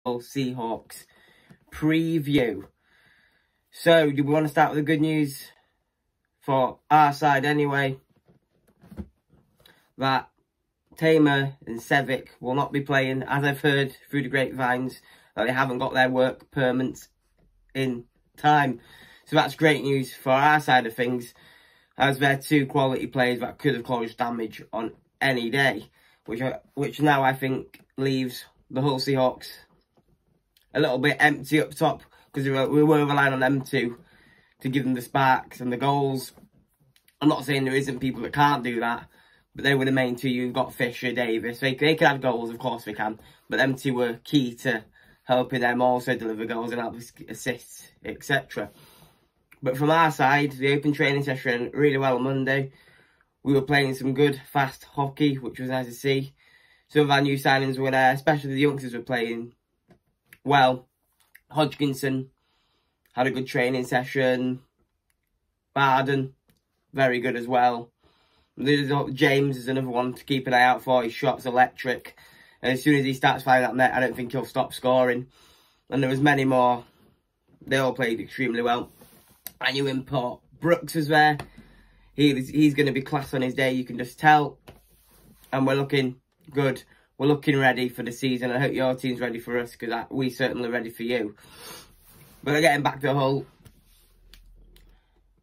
Hull Seahawks preview. So, do we want to start with the good news for our side anyway? That Tamer and Sevic will not be playing, as I've heard through the grapevines, that they haven't got their work permits in time. So that's great news for our side of things, as they're two quality players that could have caused damage on any day, which now I think leaves the Hull Seahawks a little bit empty up top, because we were relying on them two to give them the sparks and the goals. I'm not saying there isn't people that can't do that, but they were the main two. You've got Fisher, Davis. They can have goals, of course they can, but them two were key to helping them also deliver goals and help assists, etc. But from our side, the open training session went really well on Monday. We were playing some good, fast hockey, which was nice to see. Some of our new signings were there, especially the youngsters were playing well. Hodgkinson had a good training session. Barden, very good as well. James is another one to keep an eye out for. His shot's electric. And as soon as he starts firing that net, I don't think he'll stop scoring. And there was many more. They all played extremely well. And you import Brooks was there. He's going to be class on his day, you can just tell. And we're looking good. We're looking ready for the season. I hope your team's ready for us, because we certainly ready for you. But getting back to Hull,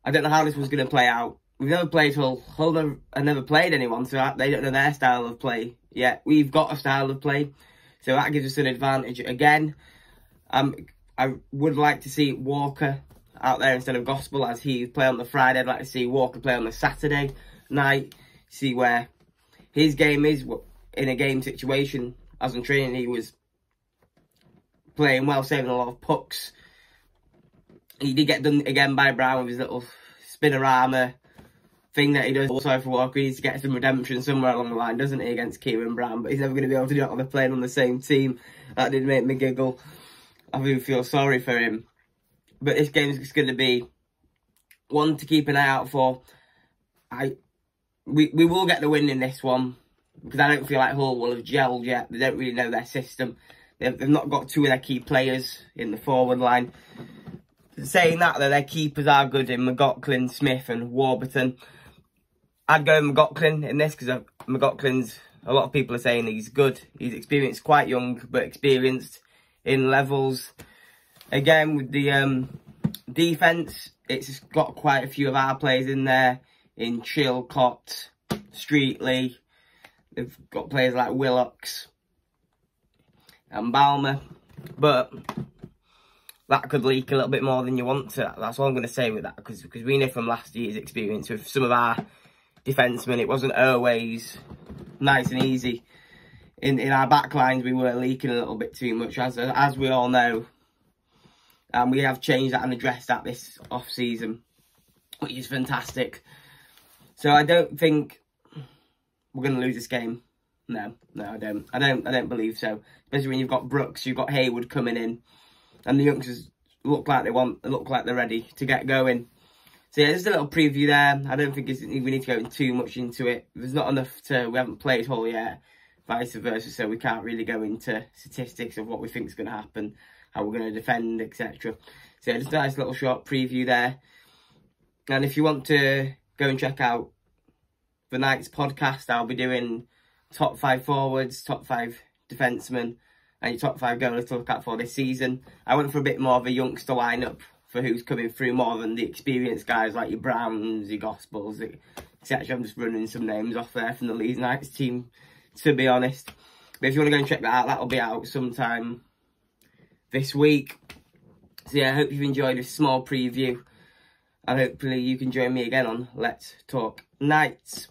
I don't know how this was going to play out. We've never played Hull. Hull have never played anyone, so they don't know their style of play yet. We've got a style of play, so that gives us an advantage again. I would like to see Walker out there instead of Gospel, as he play on the Friday. I'd like to see Walker play on the Saturday night, see where his game is in a game situation. As in training, he was playing well, saving a lot of pucks. He did get done again by Brown with his little spinner-armour thing that he does. Also for Walker, he needs to get some redemption somewhere along the line, doesn't he, against Kieran Brown? But he's never going to be able to do it when they're playing on the same team. That did make me giggle. I do feel sorry for him. But this game is going to be one to keep an eye out for. We will get the win in this one, because I don't feel like Hull will have gelled yet. They don't really know their system. They've not got two of their key players in the forward line. Saying that, though, their keepers are good in McLaughlin, Smith and Warburton. I'd go McLaughlin in this, because McLaughlin's, a lot of people are saying he's good. He's experienced, quite young, but experienced in levels. Again, with the defence, it's got quite a few of our players in there. In Chilcott, Streetley. They've got players like Willocks and Balmer. But that could leak a little bit more than you want to. That's all I'm going to say with that. Because we know from last year's experience with some of our defencemen, it wasn't always nice and easy. In our back lines, we were leaking a little bit too much, as we all know. And we have changed that and addressed that this off-season, which is fantastic. So I don't think we're going to lose this game. No, I don't. I don't believe so. Especially when you've got Brooks, you've got Haywood coming in, and the youngsters look like they're ready to get going. So yeah, just a little preview there. I don't think we need to go too much into it. There's not enough we haven't played Hull yet, vice versa, so we can't really go into statistics of what we think is going to happen, how we're going to defend, etc. So yeah, just a nice little short preview there. And if you want to go and check out the night's podcast, I'll be doing top 5 forwards, top 5 defencemen, and your top 5 goalies to look at for this season. I went for a bit more of a youngster lineup for who's coming through, more than the experienced guys like your Browns, your Gospels, etc. I'm just running some names off there from the Leeds Knights team, to be honest. But if you want to go and check that out, that'll be out sometime this week. So yeah, I hope you've enjoyed this small preview, and hopefully you can join me again on Let's Talk Knights.